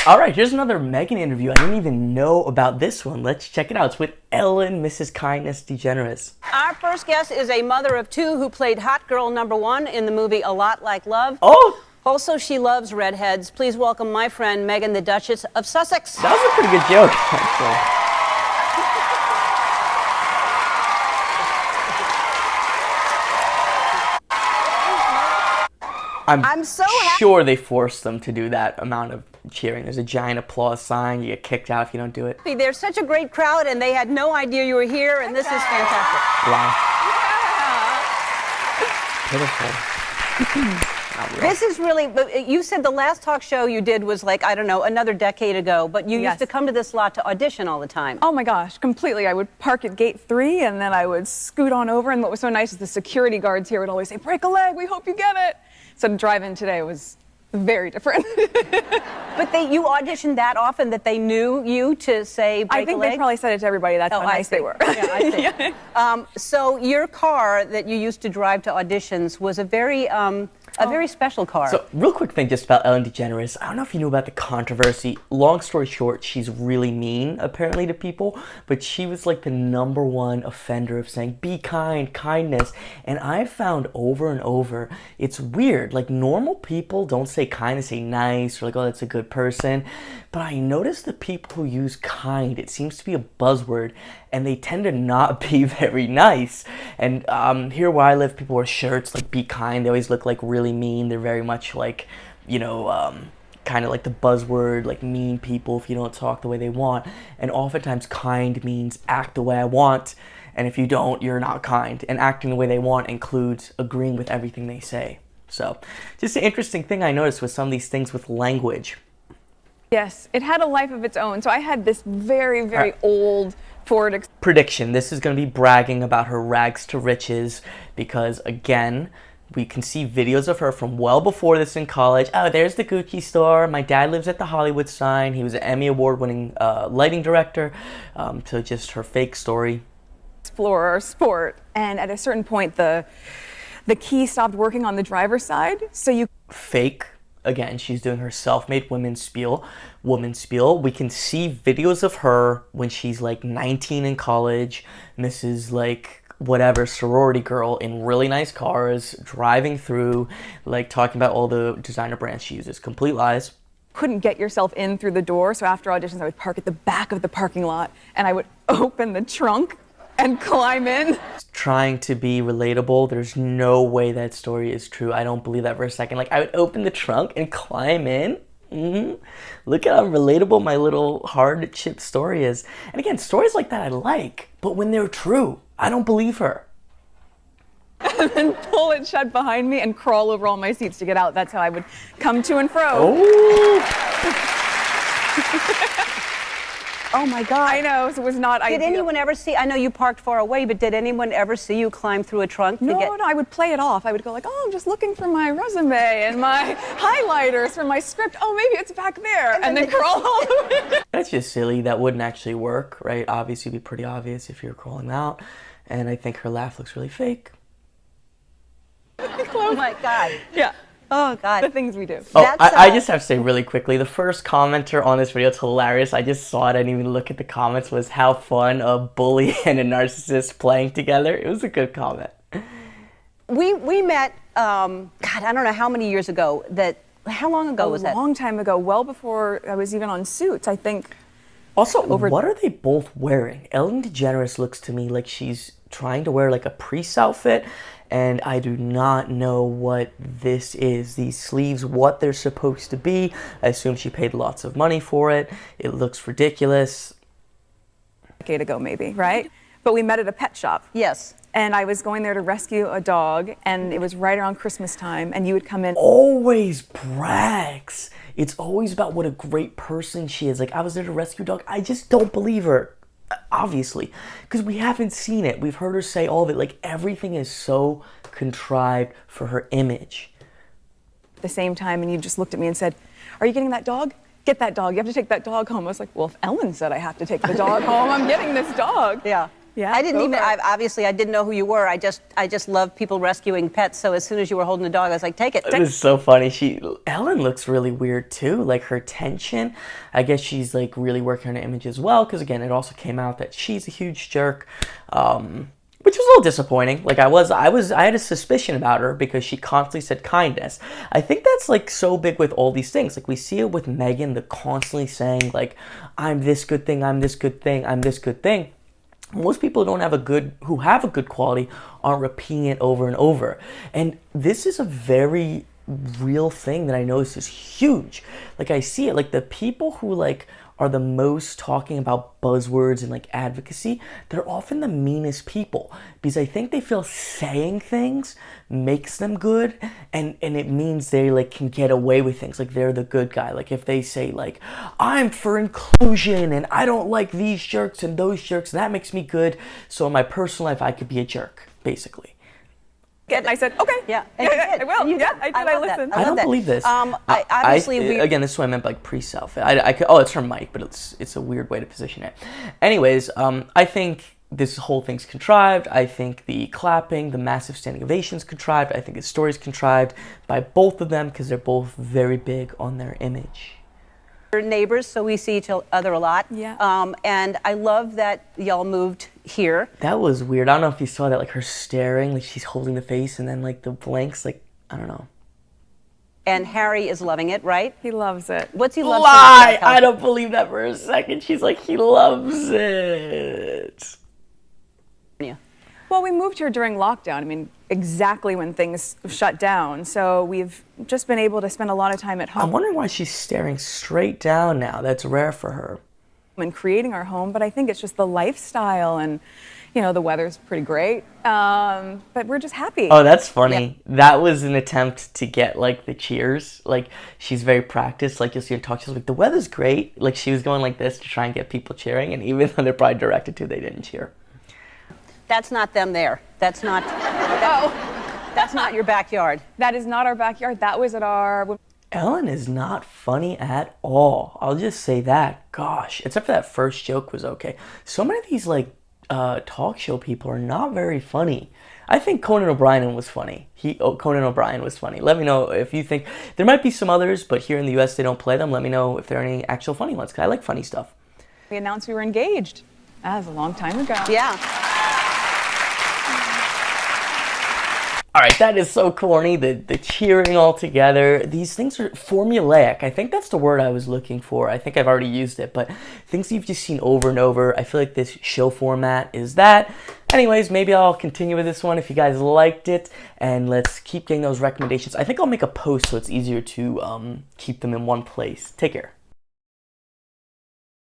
All right, here's another Meghan interview. I didn't even know about this one. Let's check it out. It's with Ellen, Mrs. Kindness Degeneress. Our first guest is a mother of two who played hot girl #1 in the movie A Lot Like Love. Oh! Also, she loves redheads. Please welcome my friend, Meghan, the Duchess of Sussex. That was a pretty good joke, actually. I'm so happy. sure they forced them to do that amount of cheering. There's a giant applause sign. You get kicked out if you don't do it. They're such a great crowd, and they had no idea you were here, and this is fantastic. Wow. Yeah. Pitiful. This is really, you said the last talk show you did was like, I don't know, another decade ago, but you used to come to this lot to audition all the time. Oh my gosh, completely. I would park at gate 3 and then I would scoot on over, and what was so nice is the security guards here would always say, break a leg, we hope you get it. So to drive in today was very different. But you auditioned that often that they knew you to say break a leg? I think they probably said it to everybody. That's how nice they were. Yeah, I see. Yeah. So your car that you used to drive to auditions was a very special car. So, real quick thing just about Ellen Degeneress. I don't know if you knew about the controversy. Long story short, she's really mean, apparently, to people. But she was like the #1 offender of saying, be kind, kindness. And I've found over and over, it's weird. Like, normal people don't say kind, they say nice, or like, oh, that's a good person. But I noticed the people who use kind, it seems to be a buzzword, and they tend to not be very nice. And here where I live, people wear shirts like be kind. They always look like really mean. They're very much like, you know, kind of like the buzzword, like mean people if you don't talk the way they want. And oftentimes kind means act the way I want, and if you don't, you're not kind. And acting the way they want includes agreeing with everything they say. So just an interesting thing I noticed with some of these things with language. Yes, it had a life of its own. So I had this very, very old Ford prediction. This is going to be bragging about her rags to riches because, again, we can see videos of her from well before this in college. Oh, there's the Gucci store. My dad lives at the Hollywood sign. He was an Emmy Award-winning lighting director. To just her fake story. Explorer sport. And at a certain point, the key stopped working on the driver's side. So you... Fake. Again, she's doing her self-made woman spiel. We can see videos of her when she's like 19 in college, Mrs. like whatever sorority girl in really nice cars, driving through, like talking about all the designer brands she uses. Complete lies. Couldn't get yourself in through the door, so after auditions I would park at the back of the parking lot and I would open the trunk and climb in. Trying to be relatable. There's no way that story is true. I don't believe that for a second. Like, I would open the trunk and climb in. Look at how relatable my little hardship story is. And again, stories like that I like, but when they're true, I don't believe her. And then pull it shut behind me and crawl over all my seats to get out. That's how I would come to and fro. Oh. Oh my God. I know, so it was not ideal. Did anyone ever see, I know you parked far away, but did anyone ever see you climb through a trunk to get... No, I would play it off. I would go like, oh, I'm just looking for my resume and my highlighters for my script. Oh, maybe it's back there. And then crawl all the way. That's just silly. That wouldn't actually work, right? Obviously, it'd be pretty obvious if you're crawling out. And I think her laugh looks really fake. Oh my God. Yeah. Oh, God. The things we do. Oh, I just have to say really quickly, the first commenter on this video, it's hilarious. I just saw it, I didn't even look at the comments, was how fun a bully and a narcissist playing together. It was a good comment. We met, God, I don't know how many years ago. How long ago was that? A long time ago, well before I was even on Suits, I think. Also, what are they both wearing? Ellen Degeneress looks to me like she's trying to wear like a priest outfit, and I do not know what this is. These sleeves, what they're supposed to be. I assume she paid lots of money for it. It looks ridiculous. A decade ago, maybe, right? But we met at a pet shop. Yes. And I was going there to rescue a dog, and it was right around Christmas time, and you would come in. Always brags. It's always about what a great person she is. Like, I was there to rescue a dog. I just don't believe her. Obviously, because we haven't seen it. We've heard her say all of it. Like, everything is so contrived for her image. At the same time, and you just looked at me and said, are you getting that dog? Get that dog. You have to take that dog home. I was like, well, if Ellen said I have to take the dog home, I'm getting this dog. Yeah. Yeah. I didn't go even. for it. Obviously, I didn't know who you were. I just love people rescuing pets. So as soon as you were holding the dog, I was like, take it. It is so funny. Ellen looks really weird too. Like her tension. I guess she's like really working on her image as well. Because again, it also came out that she's a huge jerk, which was a little disappointing. Like I had a suspicion about her because she constantly said kindness. I think that's like so big with all these things. Like we see it with Meghan, the constantly saying like, I'm this good thing, I'm this good thing, I'm this good thing. Most people who have a good quality aren't repeating it over and over. And this is a very real thing that I notice is huge. Like I see it, like the people who like are the most talking about buzzwords and like advocacy, they're often the meanest people because I think they feel saying things makes them good and it means they like can get away with things. Like they're the good guy. Like if they say like, I'm for inclusion and I don't like these jerks and those jerks, and that makes me good. So in my personal life, I could be a jerk, basically. And I said, okay. Yeah, I will. You Yeah, did. I did. I I love that. listened. I don't that. believe this. Obviously, again, this is what I meant by like pre-self. Oh, it's her mic, but it's a weird way to position it. Anyways, I think this whole thing's contrived. I think the clapping, the massive standing ovations contrived. I think the story's contrived by both of them because they're both very big on their image. we're neighbors, so we see each other a lot. Yeah. And I love that y'all moved here. That was weird. I don't know if you saw that, like her staring, like she's holding the face, and then like the blanks, like I don't know. And Harry is loving it, right? He loves it. What's he love? Lie! I don't believe that for a second. She's like, he loves it. Yeah. Well, we moved here during lockdown. I mean, exactly when things shut down. So we've just been able to spend a lot of time at home. I'm wondering why she's staring straight down now. That's rare for her. And creating our home, but I think it's just the lifestyle and, you know, the weather's pretty great. But we're just happy. Oh, that's funny. Yeah. That was an attempt to get like the cheers. Like she's very practiced. Like you'll see her talk. She's like, the weather's great. Like she was going like this to try and get people cheering. And even though they're probably directed to, they didn't cheer. That's not them there. That's not. That's not your backyard. That is not our backyard. That was at our. Ellen is not funny at all. I'll just say that. Gosh, except for that first joke was okay. So many of these like talk show people are not very funny. I think Conan O'Brien was funny. Conan O'Brien was funny. Let me know if you think there might be some others, but here in the US they don't play them. Let me know if there are any actual funny ones, because I like funny stuff. We announced we were engaged. That was a long time ago. Yeah. All right, that is so corny, the cheering all together. These things are formulaic. I think that's the word I was looking for. I think I've already used it, but things you've just seen over and over. I feel like this show format is that. Anyways, maybe I'll continue with this one if you guys liked it, and let's keep getting those recommendations. I think I'll make a post so it's easier to keep them in one place. Take care.